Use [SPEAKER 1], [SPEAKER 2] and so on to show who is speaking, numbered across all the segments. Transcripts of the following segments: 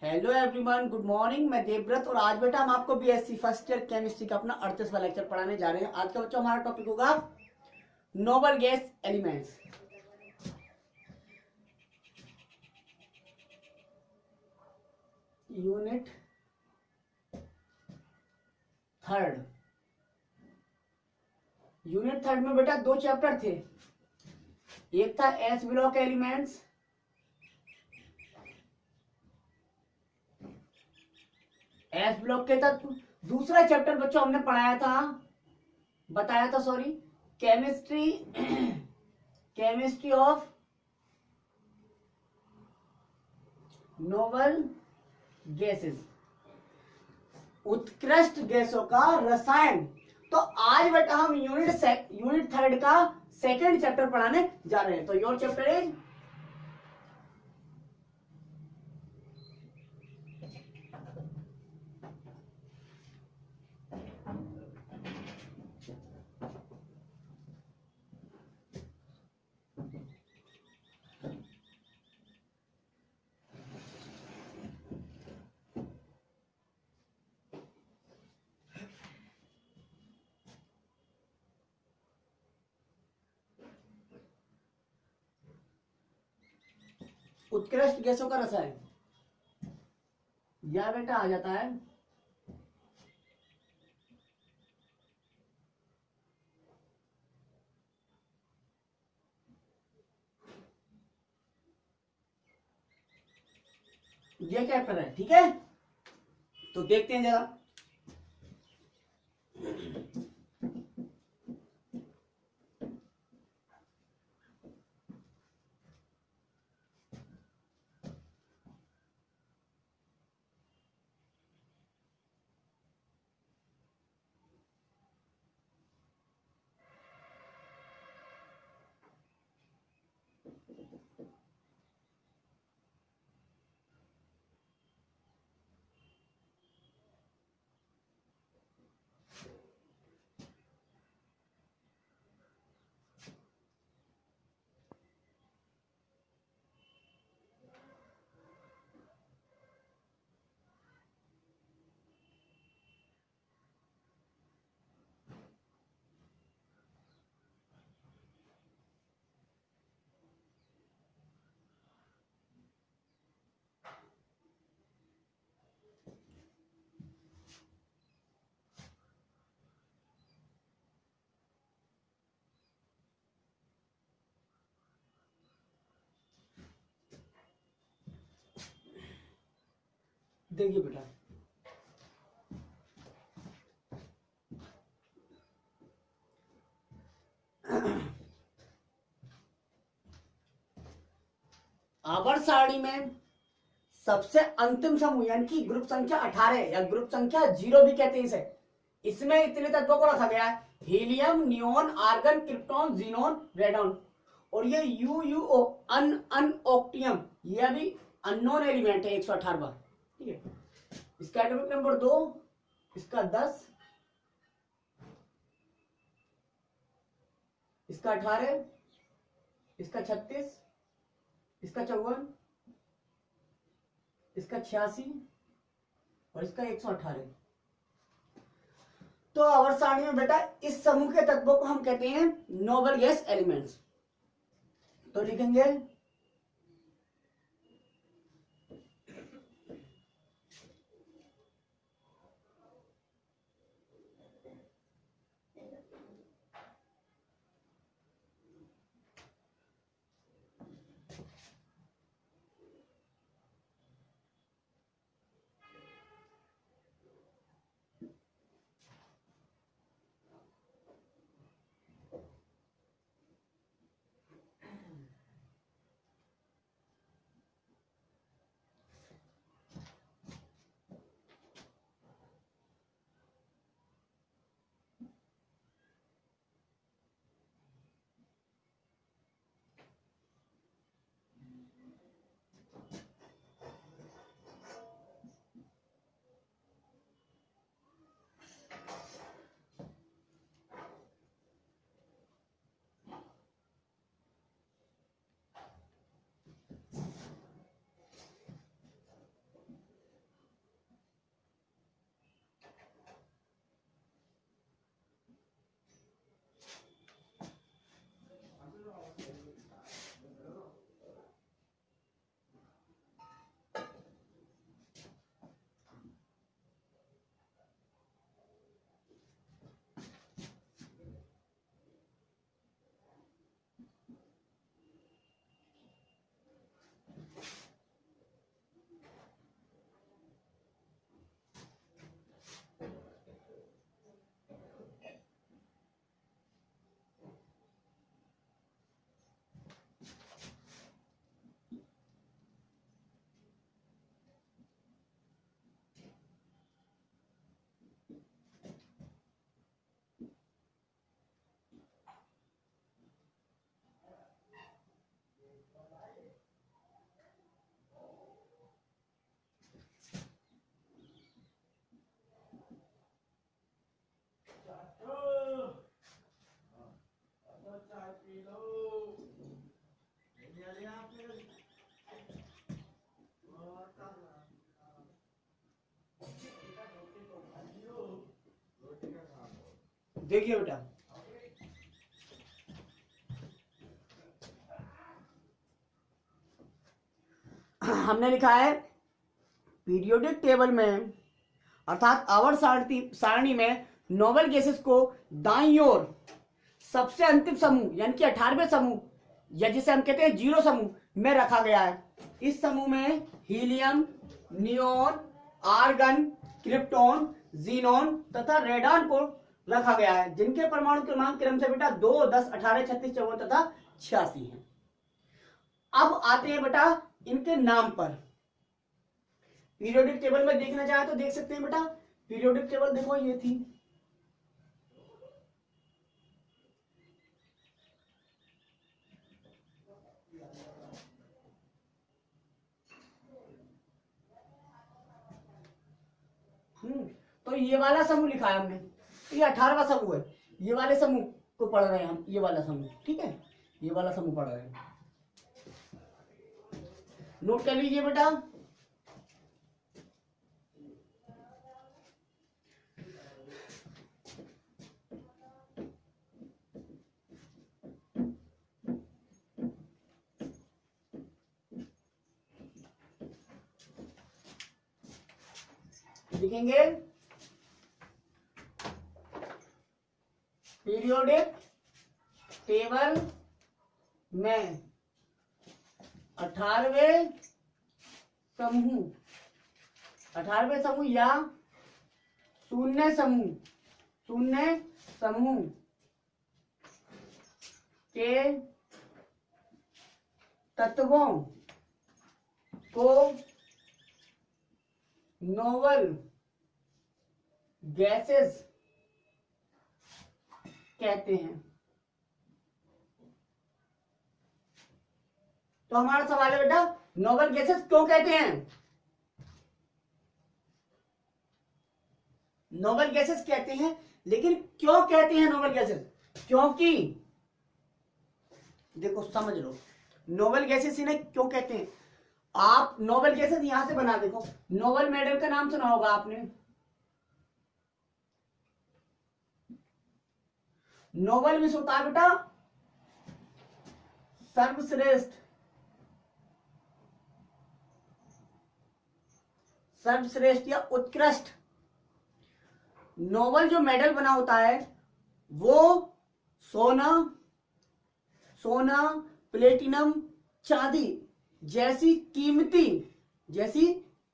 [SPEAKER 1] Hello everyone, good morning. मैं देवव्रत और आज बेटा हम आपको बीएससी फर्स्ट ईयर केमिस्ट्री का अपना 38वां लेक्चर पढ़ाने जा रहे हैं। आज का बच्चों हमारा टॉपिक होगा noble gas elements. Unit third. Unit third में बेटा दो चैप्टर थे। एक था S block elements, S block के तत्व। दूसरा चैप्टर बच्चों हमने बताया था sorry, chemistry chemistry of noble gases, उत्कृष्ट गैसों का रसायन। तो आज बेटा हम यूनिट थर्ड का सेकंड चैप्टर पढ़ाने जा रहे हैं। तो योर चैप्टर इज उत्कृष्ट गैसों का रसायन। यह बेटा आ जाता है ये चैप्टर है, ठीक है। तो देखते हैं जरा। देखिए बेटा, आवर्त सारणी में सबसे अंतिम समूह यानी कि ग्रुप संख्या 18 या ग्रुप संख्या 0 भी कहते हैं इसे। इसमें इतने तत्वों को रखा गया है: helium, neon, argon, krypton, xenon, radon. और ये यूयूओ अनऑक्टियम, यह भी अननोन एलिमेंट है 118वां, ठीक है। इसका एटॉमिक नंबर 2, इसका 10, इसका 18, इसका 36, इसका 54, इसका 86 और इसका 118। तो आवर्त सारणी में बेटा इस समूह के तत्वों को हम कहते हैं नोबल गैस एलिमेंट्स। तो लिखेंगे देखिए बेटा, हमने लिखा है पीरियोडिक टेबल में अर्थात आवर्त सारणी में नोबल गैसेस को दाईं ओर सबसे अंतिम समूह यानी कि 18वें समूह या जिसे हम कहते हैं जीरो समूह में रखा गया है। इस समूह में helium, neon, argon, krypton, xenon तथा रेडॉन को रखा गया है, जिनके परमाणु क्रमांक क्रम से बेटा 2, 10, 18, 36, 54 तथा 86 है। अब आते हैं बेटा इनके नाम पर। पीरियोडिक टेबल में देखना चाहे तो देख सकते हैं बेटा, पीरियोडिक टेबल देखो ये थी, तो ये वाला समूह लिखा है हमने, तो ये 18वां समूह है। ये वाले समूह को पढ़ रहे हैं हम, ये वाला समूह, ठीक है, ये वाला समूह पढ़ रहे हैं। नोट कर लीजिए बेटा, लिखेंगे पीरियोडिक टेबल में 18वें समूह, 18वें समूह या शून्य समूह, शून्य समूह के तत्वों को नोबल गैसेस कहते हैं। तो हमारा सवाल है बेटा, नोबल गैसेस क्यों कहते हैं? नोबल गैसेस कहते हैं, लेकिन क्यों कहते हैं नोबल गैसेस? क्योंकि देखो समझ लो, नोबल गैसेस इन्हें क्यों कहते हैं। आप नोबल गैसेस यहां से बना देखो, नोबल मेडल का नाम सुना होगा आपने, नोबल में होता है बेटा सर्वश्रेष्ठ, सर्वश्रेष्ठ या उत्कृष्ट। नोबल जो मेडल बना होता है वो सोना, सोना, प्लेटिनम, चांदी जैसी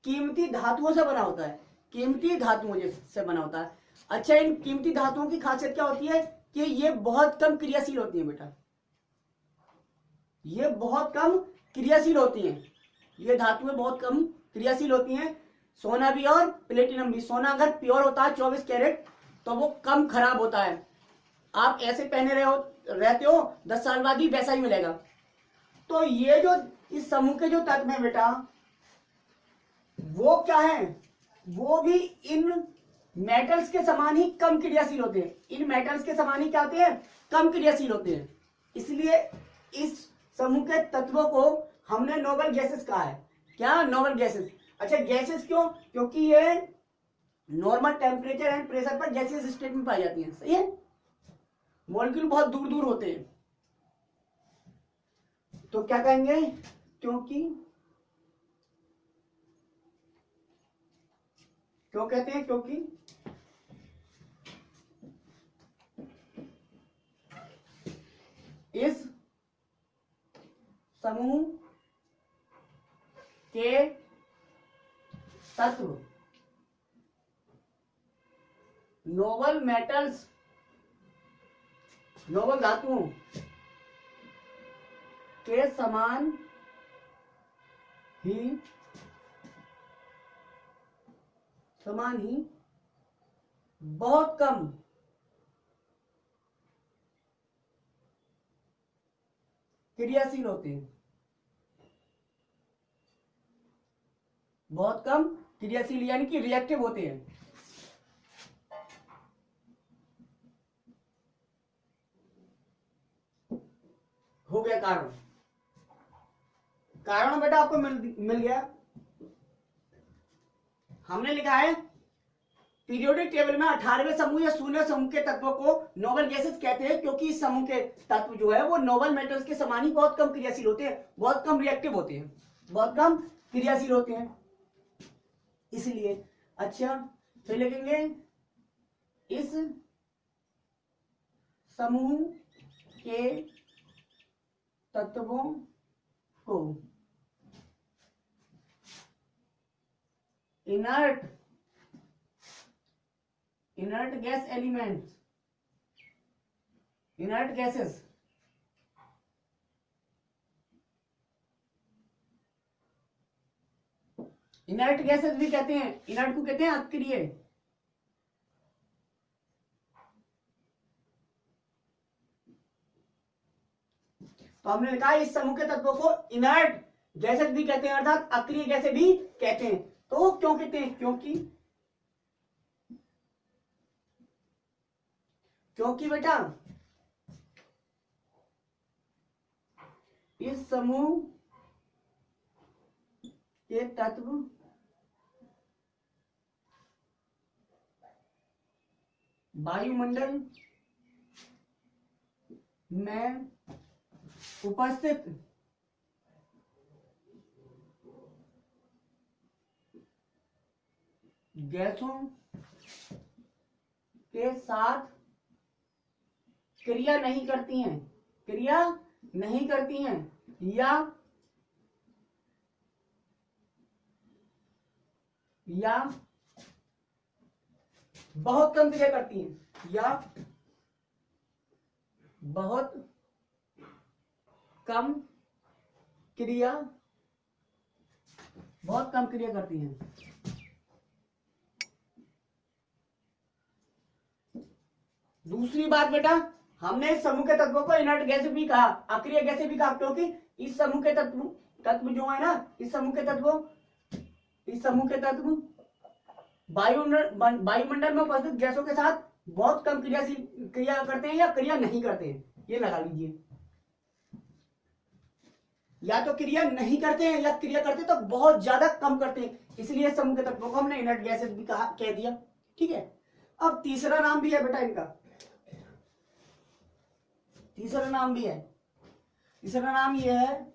[SPEAKER 1] कीमती धातुओं से बना होता है, कीमती धातुओं से बना होता है। अच्छा, इन कीमती धातुओं की खासियत क्या होती है कि ये बहुत कम क्रियाशील होती है बेटा, ये बहुत कम क्रियाशील होती हैं, ये धातुएं बहुत कम क्रियाशील होती हैं। सोना भी और प्लेटिनम भी। सोना अगर प्योर होता है 24 कैरेट तो वो कम खराब होता है, आप ऐसे पहने रहते हो 10 साल बाद भी वैसा ही मिलेगा। तो ये जो इस समूह के जो तत्व हैं बेटा, वो क्या है, वो भी इन मेटल्स के समान ही कम क्रियाशील होते हैं। इन मेटल्स के समान ही क्या होते हैं, कम क्रियाशील होते हैं। इसलिए इस समूह के तत्वों को हमने नोबल गैसेस कहा है। क्या? Noble gases. अच्छा, गैसेस क्यों? क्योंकि ये नॉर्मल टेम्परेचर एंड प्रेशर पर गैसेस स्टेट में पाई जाती हैं। सही है, मॉलिक्यूल बहुत दूर दूर होते हैं। तो क्या कहेंगे, क्यों कहते हैं? क्योंकि इस समूह के तत्व नोबल मेटल्स, नोबल धातुओं के समान ही बहुत कम क्रियाशील होते हैं, बहुत कम क्रियाशील यानी कि रिएक्टिव होते हैं। हो गया कारण। कारण बेटा आपको मिल गया। हमने लिखा है पीरियोडिक टेबल में 18वें समूह या 16वें समूह के तत्वों को नोबल गैसेस कहते हैं, क्योंकि इस समूह के तत्व जो है वो नोबल मेटल्स के समान ही बहुत कम क्रियाशील होते हैं, बहुत कम रिएक्टिव होते हैं, बहुत कम क्रियाशील होते हैं, इसलिए। अच्छा, फिर लिखेंगे इस समूह के तत्वों को inert gas elements, inert gases भी कहते हैं, इनर्ट को कहते हैं अक्रिय। तो हमने लिखा है इस समूह के तत्वों को इनर्ट गैसेस भी कहते हैं, अर्थात अक्रिय गैसें भी कहते हैं। तो क्यों कहते हैं? क्योंकि बेटा इस समूह के तत्व वायुमंडल में उपस्थित गैसों के साथ क्रिया नहीं करती हैं या बहुत कम क्रिया करती हैं, या बहुत कम क्रिया करती हैं। दूसरी बात बेटा, हमने इस समूह के तत्वों को इनर्ट गैस भी कहा, अक्रिय गैसें भी कहा, क्योंकि इस समूह के तत्व जो है ना, इस समूह के तत्व वायुमंडल में उपस्थित गैसों के साथ बहुत कम क्रिया करते हैं या क्रिया नहीं करते हैं। ये लगा लीजिए, या तो क्रिया नहीं करते हैं या क्रिया करते तो बहुत ज्यादा कम करते हैं, इसलिए समूह के तत्वों को हमने इनर्ट गैसेस भी कह दिया। ठीक है, अब तीसरा नाम भी है बेटा इनका, तीसरा नाम यह है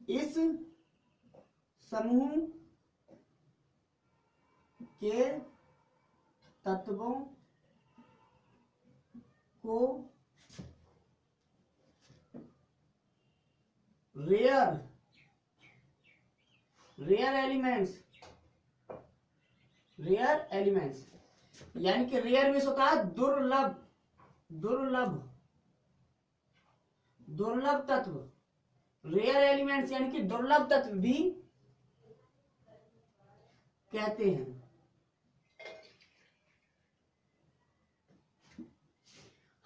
[SPEAKER 1] इस समूह के तत्वों को रेयर एलिमेंट्स, यानी कि रेयर में होता है दुर्लभ तत्व, रेयर एलिमेंट्स यानी कि दुर्लभ तत्व भी कहते हैं।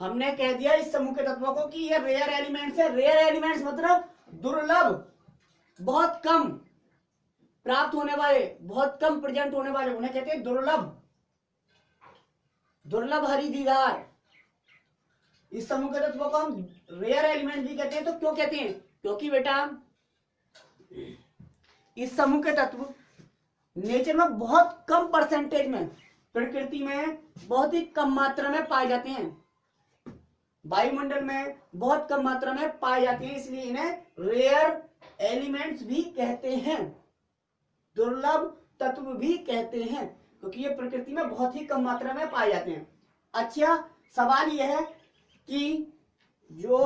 [SPEAKER 1] हमने कह दिया इस समूह के तत्वों को कि ये रेयर एलिमेंट्स है। रेयर एलिमेंट्स मतलब दुर्लभ, बहुत कम प्राप्त होने वाले, बहुत कम प्रेजेंट होने वाले, उन्हें कहते हैं दुर्लभ हरिद्वार। इस समूह के तत्वों को हम रेयर एलिमेंट भी कहते हैं। तो क्यों कहते हैं? क्योंकि बेटा इस समूह के तत्व नेचर में बहुत कम परसेंटेज में, प्रकृति में बहुत ही कम मात्रा में पाए जाते हैं, वायुमंडल में बहुत कम मात्रा में पाए जाते हैं, इसलिए इन्हें रेयर एलिमेंट्स भी कहते हैं, दुर्लभ तत्व भी कहते हैं, क्योंकि ये प्रकृति में बहुत ही कम मात्रा में पाए जाते हैं। अच्छा, सवाल यह है कि जो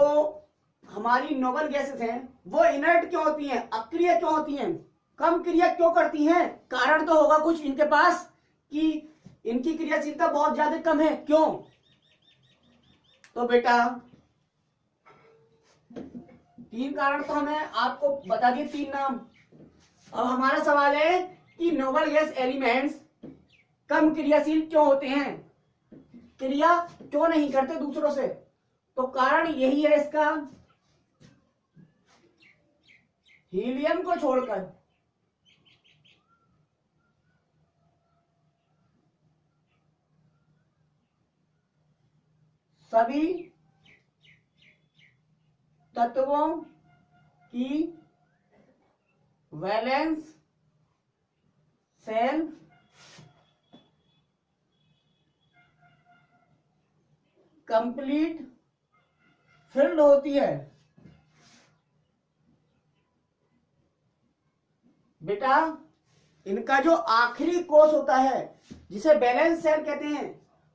[SPEAKER 1] हमारी नोबल गैसेस हैं वो इनर्ट क्यों होती हैं, अक्रिय क्यों होती हैं, कम क्रिया क्यों करती हैं? कारण तो होगा कुछ इनके पास कि इनकी क्रियाशीलता बहुत ज्यादा कम है। क्यों? तो बेटा 3 कारण तो हमें आपको बता दिए, 3 नाम। अब हमारा सवाल है कि नोबल गैस एलिमेंट्स कम क्रियाशील क्यों होते हैं, क्रिया क्यों नहीं करते दूसरों से? तो कारण यही है इसका, हीलियम को छोड़कर सभी तत्वों की वैलेंस सेल कंप्लीट फिल्ड होती है। बेटा इनका जो आखिरी कोष होता है जिसे बैलेंस सेल कहते हैं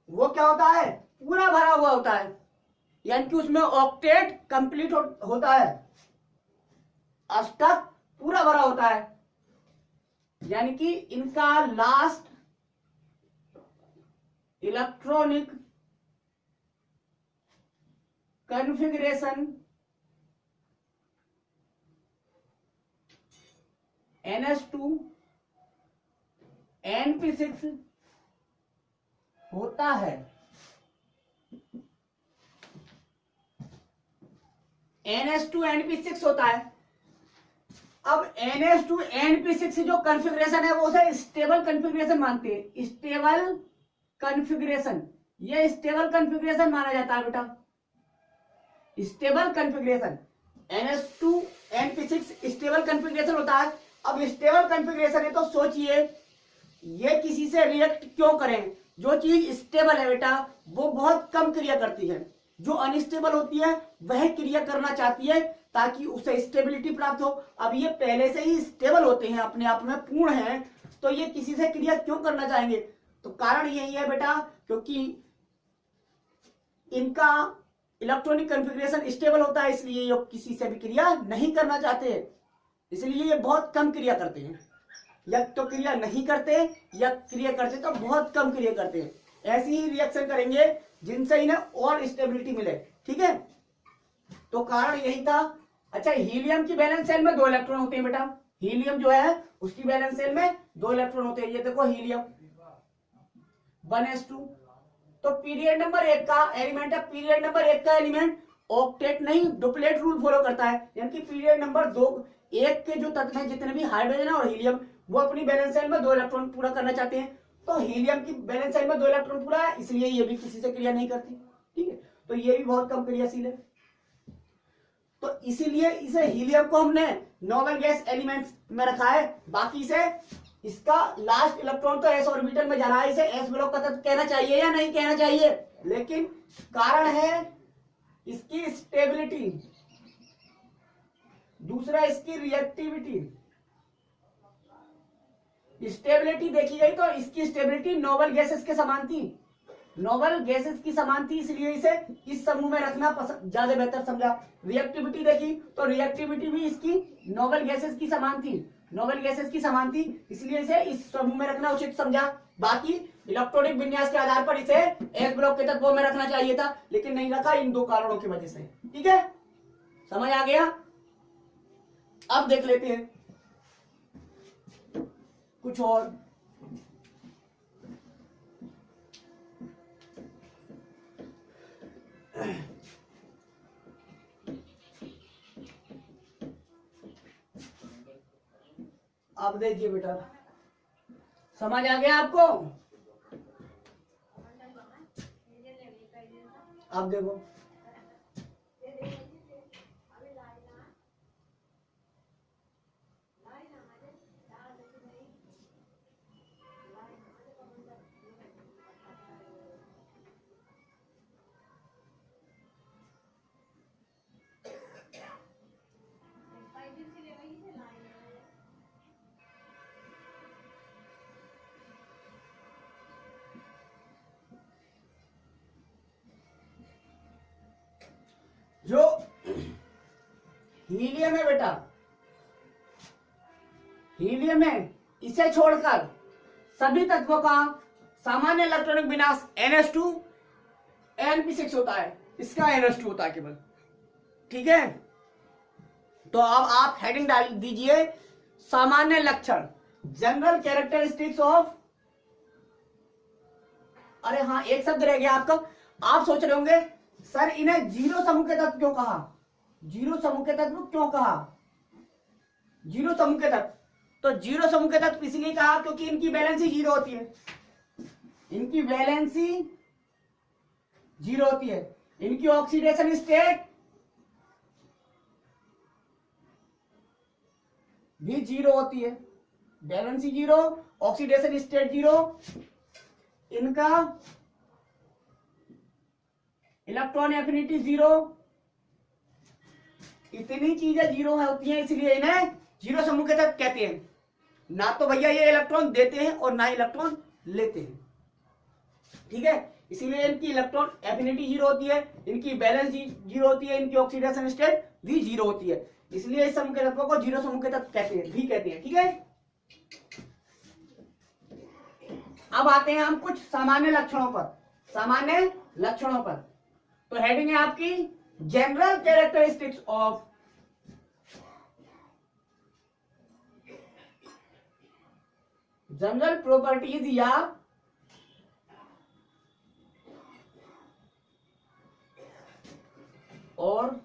[SPEAKER 1] वो क्या होता है, पूरा भरा हुआ होता है, यानी कि उसमें ऑक्टेट कंप्लीट होता है, अष्टक पूरा भरा होता है, यानी कि इनका last electronic configuration NS2 NP6 होता है। NS2 NP6 होता है। अब NS2 NP6 जो कॉन्फ़िगरेशन है वो उसे स्टेबल कॉन्फ़िगरेशन मानते हैं। स्टेबल कॉन्फ़िगरेशन, ये स्टेबल कॉन्फ़िगरेशन माना जाता है बेटा, stable configuration. NS2 NP6 stable configuration होता है। अब स्टेबल कॉन्फ़िगरेशन है तो सोचिए ये किसी से रिएक्ट क्यों करें। जो चीज स्टेबल है बेटा वो बहुत कम क्रिया करती है, जो अनस्टेबल होती है वह क्रिया करना चाहती है ताकि उसे स्टेबिलिटी प्राप्त हो। अब ये पहले से ही स्टेबल होते हैं, अपने आप में पूर्ण हैं, तो ये किसी से क्रिया क्यों करना चाहेंगे। तो कारण यही है बेटा क्योंकि इनका इलेक्ट्रॉनिक कॉन्फ़िगरेशन स्टेबल होता है, इसलिए ये किसी से भी क्रिया नहीं करना चाहते, इसलिए ये बहुत कम क्रिया करते हैं। या तो क्रिया नहीं करते या क्रिया करते तो बहुत कम क्रिया करते हैं। ऐसी ही रिएक्शन करेंगे जिनसे इन्हें और स्टेबिलिटी मिले। ठीक है, तो कारण यही था। अच्छा, हीलियम की वैलेंस शेल में 2 इलेक्ट्रॉन होते हैं बेटा। हीलियम जो है उसकी वैलेंस शेल में 2 इलेक्ट्रॉन होते हैं। ये देखो हीलियम 1s2। तो पीरियड नंबर 1 का एलिमेंट है, पीरियड नंबर 1 का एलिमेंट ऑक्टेट नहीं डुप्लेट रूल फॉलो करता है, यानी कि पीरियड नंबर 2 1 के जो तत्व हैं जितने भी हाइड्रोजन है और हीलियम वो अपनी वैलेंस शेल में 2 इलेक्ट्रॉन पूरा करना चाहते हैं। तो हीलियम की वैलेंस शेल में 2 इलेक्ट्रॉन पूरा है, इसलिए ये भी किसी से क्रिया नहीं करती। ठीक है, तो ये भी बहुत कम क्रियाशील है। तो इसीलिए इसे हीलियम को हमने नोबल गैस एलिमेंट्स में रखा है। बाकी से इसका लास्ट इलेक्ट्रॉन तो s ऑर्बिटल में जा रहा है, इसे s ब्लॉक का तत्व कहना चाहिए या नहीं कहना चाहिए, लेकिन कारण है इसकी स्टेबिलिटी, दूसरा इसकी रिएक्टिविटी। स्टेबिलिटी देखी गई तो इसकी स्टेबिलिटी नोबल गैसेस के समान थी, नोबल गैसेस की समान थी, इसलिए इसे इस समूह में रखना ज्यादा बेहतर समझा। रिएक्टिविटी देखी तो रिएक्टिविटी भी इसकी नोबल गैसेस की समान थी, नोबल गैसेस की समान थी, इसलिए इसे इस समूह में रखना उचित समझा। बाकी इलेक्ट्रॉनिक विन्यास के आधार पर इसे एस ब्लॉक के तत्वों में रखना चाहिए था, लेकिन नहीं रखा इन 2 कारणों की वजह से। ठीक है, समझ आ गया। अब देख लेते हैं कुछ और। अब देखिए बेटा, समझ आ गया आपको। अब देखो जो हीलियम है बेटा, हीलियम है, इसे छोड़कर सभी तत्वों का सामान्य इलेक्ट्रॉनिक विन्यास NS2 NP6 होता है, इसका NS2 होता है केवल। ठीक है, तो अब आप हेडिंग डाल दीजिए सामान्य लक्षण, जनरल कैरेक्टरिस्टिक्स ऑफ। अरे हाँ, एक शब्द रह गया आपका। आप सोच रहे होंगे सर इन्हें जीरो समूह के तत्व क्यों कहा, जीरो समूह के तत्व क्यों कहा, जीरो समूह के तत्व। तो जीरो समूह के तत्व इसलिए कहा क्योंकि इनकी वैलेंसी जीरो होती है, इनकी वैलेंसी जीरो होती है, इनकी ऑक्सीडेशन स्टेट भी जीरो होती है। Valency zero, oxidation state zero, इनका इलेक्ट्रॉन एफिनिटी जीरो, इतनी चीजें जीरो होती हैं, इसलिए इन्हें जीरो समूह के तहत कहते हैं। ना तो भैया ये इलेक्ट्रॉन देते हैं और ना इलेक्ट्रॉन लेते हैं, ठीक है। इसीलिए इनकी इलेक्ट्रॉन एफिनिटी जीरो होती है, इनकी बैलेंस जीरो होती है, इनकी ऑक्सीडेशन स्टेट भी जीरो होती है, इसलिए इस समूह के तत्वों को जीरो समूह के तत्व कहते हैं, भी कहते हैं, ठीक है। अब आते हैं हम कुछ सामान्य लक्षणों पर। सामान्य लक्षणों पर तो हेडिंग है आपकी general characteristics of general properties या और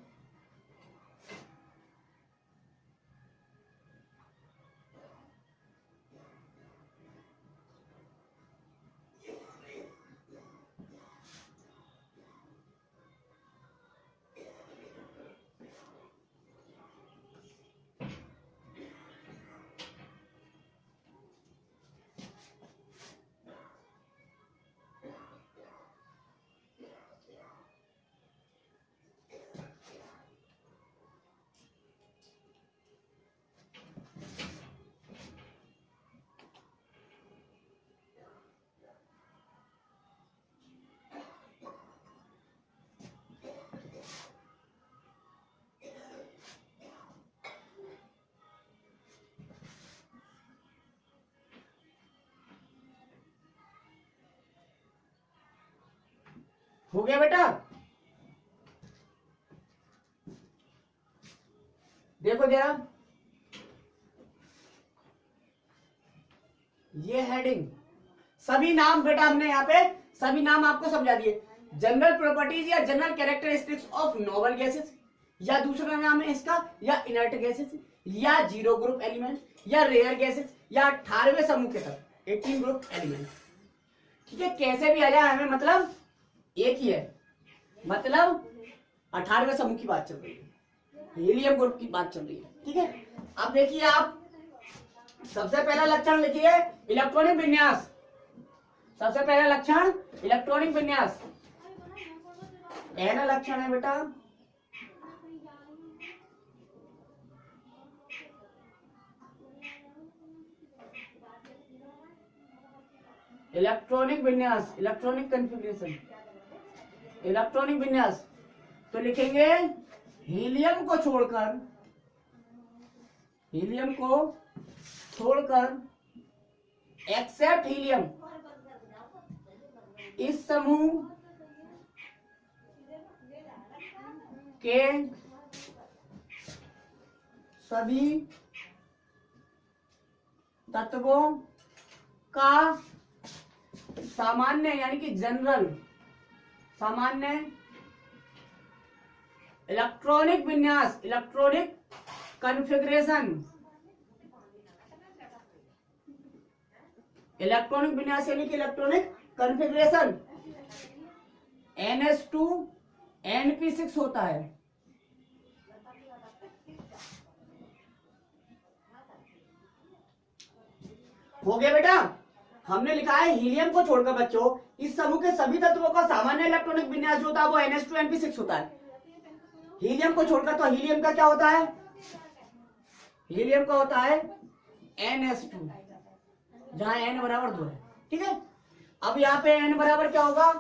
[SPEAKER 1] हो गया बेटा। देखो जरा ये हेडिंग, सभी नाम बेटा हमने यहाँ पे सभी नाम आपको समझा दिए। जनरल प्रॉपर्टीज या general characteristics of noble gases, या दूसरा नाम है इसका या इनर्ट गैसेस, या जीरो ग्रुप एलिमेंट, या रेयर गैसेस, या 18वें समूह के तहत 18 ग्रुप एलिमेंट, ठीक है। कैसे भी आ जाए हमें मतलब एक ही है, मतलब 18वें समूह की बात चल रही है, हीलियम ग्रुप की बात चल रही है, ठीक है। अब देखिए आप सबसे पहला लक्षण लिखिए इलेक्ट्रॉनिक विन्यास। सबसे पहला लक्षण इलेक्ट्रॉनिक विन्यास, पहला लक्षण है बेटा इलेक्ट्रॉनिक विन्यास, इलेक्ट्रॉनिक कन्फिग्रेशन, इलेक्ट्रॉनिक विन्यास। तो लिखेंगे हीलियम को छोड़कर, हीलियम को छोड़कर एक्सेप्ट हीलियम, इस समूह के सभी तत्वों का सामान्य यानी कि जनरल सामान्य इलेक्ट्रॉनिक विन्यास, इलेक्ट्रॉनिक कॉन्फ़िगरेशन, इलेक्ट्रॉनिक विन्यास यानी कि इलेक्ट्रॉनिक कॉन्फ़िगरेशन NS2 NP6 होता है। हो गया बेटा। हमने लिखा है हीलियम को छोड़कर बच्चों इस समूह के सभी तत्वों का सामान्य इलेक्ट्रॉनिक विन्यास जो होता है वो NS2 NP6 होता है। हीलियम को छोड़कर, तो हीलियम का क्या होता है, हीलियम का होता है NS2, जहां N बराबर 2 है, ठीक है। अब यहाँ पे N बराबर क्या होगा,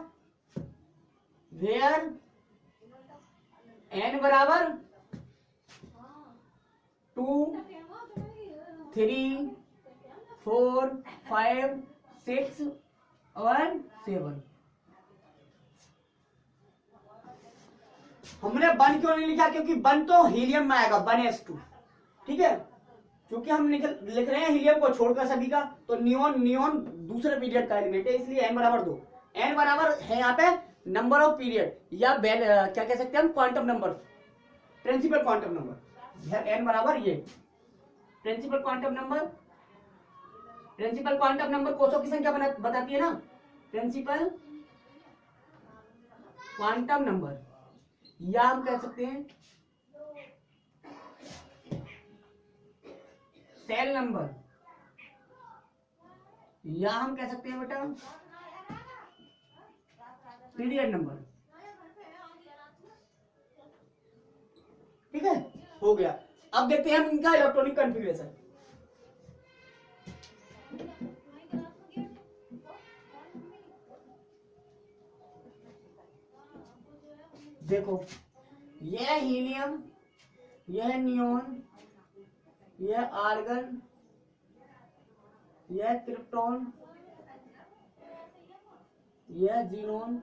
[SPEAKER 1] वेयर N बराबर 2 3 4 5 6 और 7। हमने 1 क्यों नहीं लिखा, क्योंकि 1 तो हीलियम में आएगा 1s2, ठीक है। क्योंकि हम लिख रहे हैं हीलियम को छोड़कर सभी का, तो नियोन नियोन दूसरे पीरियड का एलिमेंट है, इसलिए n बराबर 2। n बराबर है यहाँ पे नंबर ऑफ पीरियड या क्या कह सकते हैं हम, quantum number, principal quantum number. n बराबर ये principal quantum number, principal quantum number कोषों की संख्या बताती है ना, प्रिंसिपल क्वांटम नंबर, या हम कह सकते हैं सेल नंबर, या हम कह सकते हैं बेटा पीरियड नंबर। ठीक है, हो गया। अब देखते हैं हम इनका इलेक्ट्रॉनिक कॉन्फ़िगरेशन। देखो, यह हीलियम, यह नियोन, यह आर्गन, यह क्रिप्टॉन, यह जीनोन,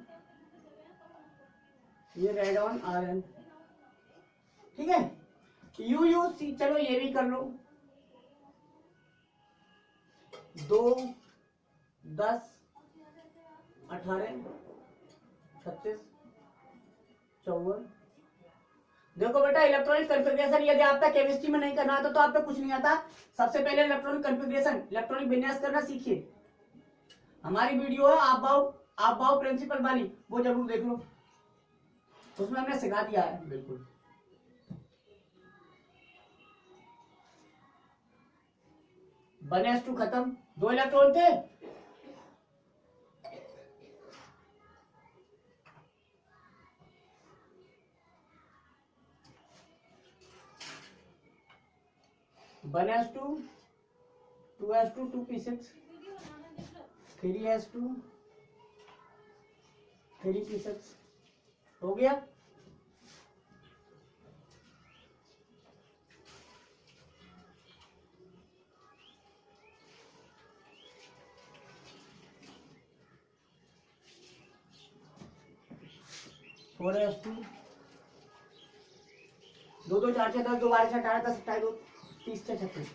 [SPEAKER 1] ये रेडॉन आर्गन। ठीक है, यूयूसी, चलो ये भी कर लो। 2, 10, 18, 36, 54। देखो बेटा, इलेक्ट्रॉनिक कॉन्फ़िगरेशन यदि आपका केमिस्ट्री में नहीं करना आता तो आप पे कुछ नहीं आता। सबसे पहले इलेक्ट्रॉनिक कॉन्फ़िगरेशन, इलेक्ट्रॉनिक विन्यास करना सीखिए। हमारी वीडियो है आप बाउ प्रिंसिपल वाली, वो जरूर देख लो, उसमें हमने सिखा दिया है। बिल्कुल 1s2 खत्म, 2 इलेक्ट्रॉन थे। One s two, 2s2, 2p6, 3s2, 3p6 हो गया। Four s two, 2 2 4 6 10, 2 12 18 10 28 2 30 36।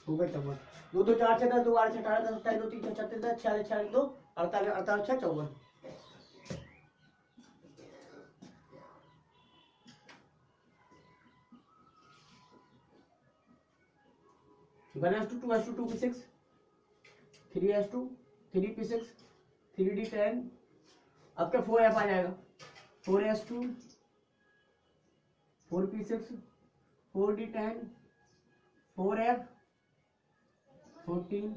[SPEAKER 1] हो गए चौवन। 2 2 4 6 10, 2 12 18 10 28 2 30 36 10 46 46 2 48 48 6 54। One s two, 2s2, 2p6, 3s2, 3p6, 3d10। अब क्या 4f आ जाएगा, 4s2, 4p6, 4d10, 4f, 14,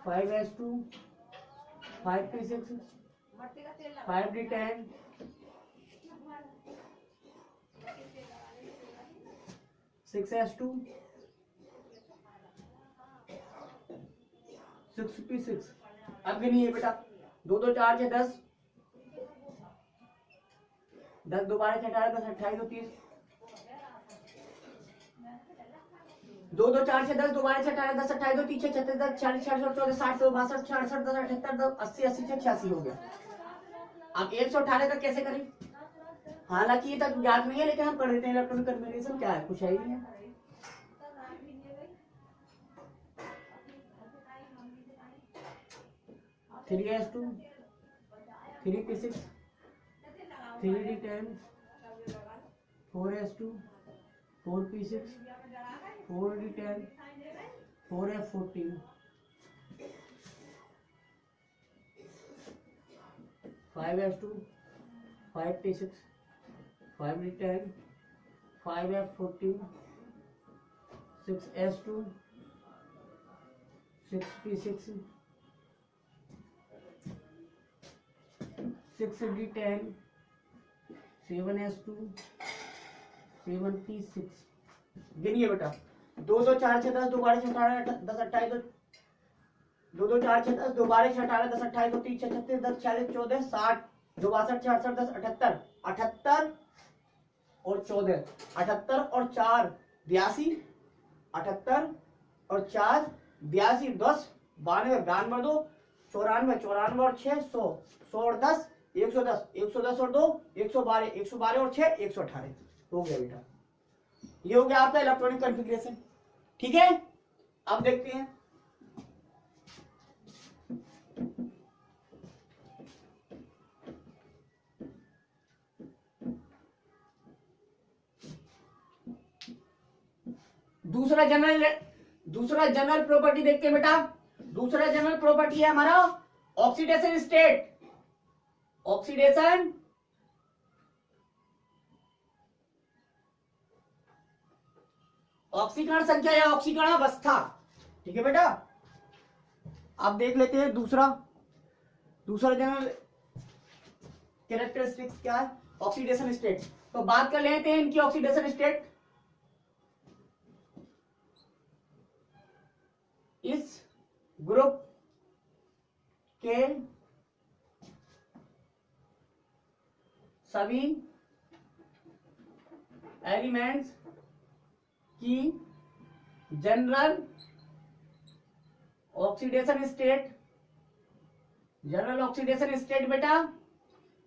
[SPEAKER 1] 5s2, 5p6, 5d10, 6s2, 6p6। अब गिनिए बेटा, 2 2 4 6 10, 10 2 12 18 10 28 2 30, 2 2 4 6 10, 2 12 18 10 28 2 30 36 10 40 46 14 60 62 66 67 68 10 80 80 86 हो गया। अब 118 का कैसे करें? हालांकि ये तक ज्ञात नहीं है, लेकिन हम कर देते हैं। इलेक्ट्रॉनिक कन्फिगरेशन क्या है, कुछ है ही नहीं है। Three S to, 3p6, 3d10, 4s2, 4p6, 4d10, 4f14, 5s2, 5p6, 5d10, 5f14, 6s2, 6p6, 6d10, 7s2, 7p6। गिनिए बेटा, 2 2 4 6 10, 2 12 6 18 10 28 2 2 4 6 10, 2 12 6 18 10 28 2 30 36 10 40 14 60 2 62 66 10 78 78 और 14, 78 और 4 82, 78 और 4 82 10 92 92 2 94 94 और 6 100 100 और 10 110 110 और 2 112 112 और 6 118 हो गया बेटा। ये हो गया आपका इलेक्ट्रॉनिक कॉन्फ़िगरेशन। ठीक है, अब देखते हैं दूसरा जनरल प्रॉपर्टी देखते हैं बेटा। दूसरा जनरल प्रॉपर्टी है हमारा ऑक्सीडेशन स्टेट। ऑक्सीडेशन ऑक्सीकरण संख्या या ऑक्सीकरण अवस्था। ठीक है बेटा, अब देख लेते हैं दूसरा जनरल कैरेक्टरिस्टिक्स क्या है, ऑक्सीडेशन स्टेट। तो बात कर लेते हैं इनकी ऑक्सीडेशन स्टेट। इस ग्रुप के सभी एलिमेंट्स की जनरल ऑक्सीडेशन स्टेट बेटा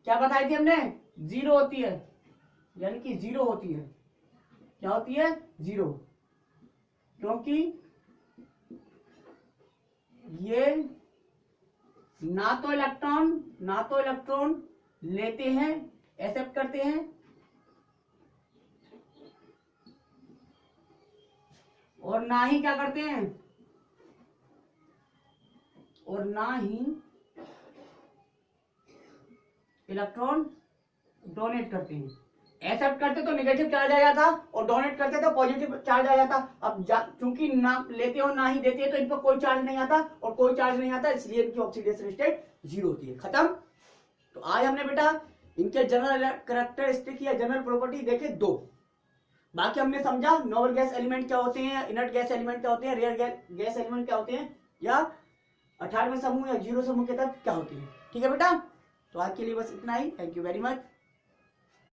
[SPEAKER 1] क्या बताई थी हमने, जीरो होती है, यानी कि जीरो होती है। क्या होती है, जीरो, क्योंकि ये ना तो इलेक्ट्रॉन लेते हैं, एक्सेप्ट करते हैं, और ना ही क्या करते हैं, और ना ही इलेक्ट्रॉन डोनेट करते हैं। एक्सेप्ट करते तो नेगेटिव चार्ज आ जाता और डोनेट करते तो पॉजिटिव चार्ज आ जाता। अब चूंकि ना लेते हो ना ही देते हैं तो इन पर कोई चार्ज नहीं आता, और कोई चार्ज नहीं आता, इसलिए इनकी ऑक्सीडेशन स्टेट जीरो होती है। खत्म। तो आज हमने बेटा इनके जनरल कैरेक्टरिस्टिक या जनरल प्रॉपर्टी देखे दो। बाकी हमने समझा नोबल गैस एलिमेंट क्या होते हैं, इनर्ट गैस एलिमेंट क्या होते हैं, रेयर गैस एलिमेंट क्या होते हैं, या 18वें समूह या जीरो समूह के तहत क्या होती है। ठीक है बेटा, तो आज के लिए बस इतना ही। Thank you very much.